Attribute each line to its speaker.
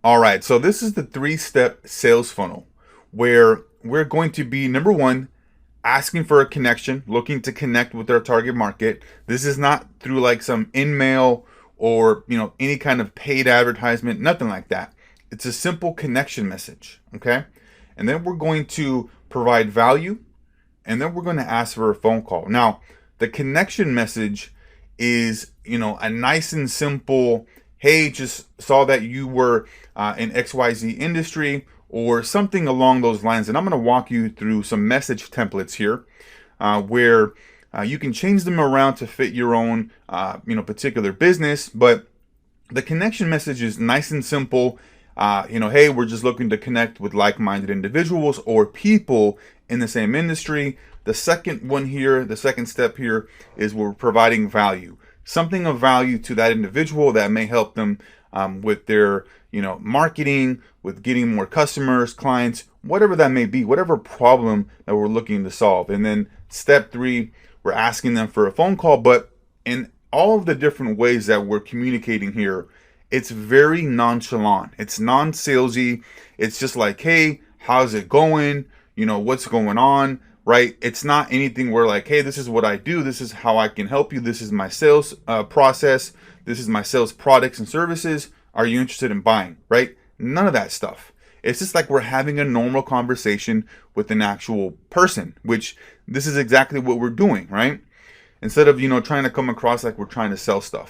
Speaker 1: All right, so this is the three-step sales funnel where we're going to be number one, asking for a connection, looking to connect with our target market. This is not through like some in-mail or any kind of paid advertisement, nothing like that. It's a simple connection message, okay? And then we're going to provide value, and then we're going to ask for a phone call. Now, the connection message is, a nice and simple, hey, just saw that you were in XYZ industry or something along those lines. And I'm going to walk you through some message templates here where you can change them around to fit your own, particular business. But the connection message is nice and simple. Hey, we're just looking to connect with like-minded individuals or people in the same industry. The second one here, the second step here is we're providing value, something of value to that individual that may help them with their, marketing, with getting more customers, clients, whatever that may be, whatever problem that we're looking to solve. And then step three, we're asking them for a phone call, but in all of the different ways that we're communicating here, it's very nonchalant. It's non-salesy. It's just like, hey, how's it going? What's going on, right? It's not anything where like, hey, this is what I do. This is how I can help you. This is my sales process. This is my sales products and services. Are you interested in buying, right? None of that stuff. It's just like we're having a normal conversation with an actual person, which this is exactly what we're doing, right? Instead of, trying to come across like we're trying to sell stuff.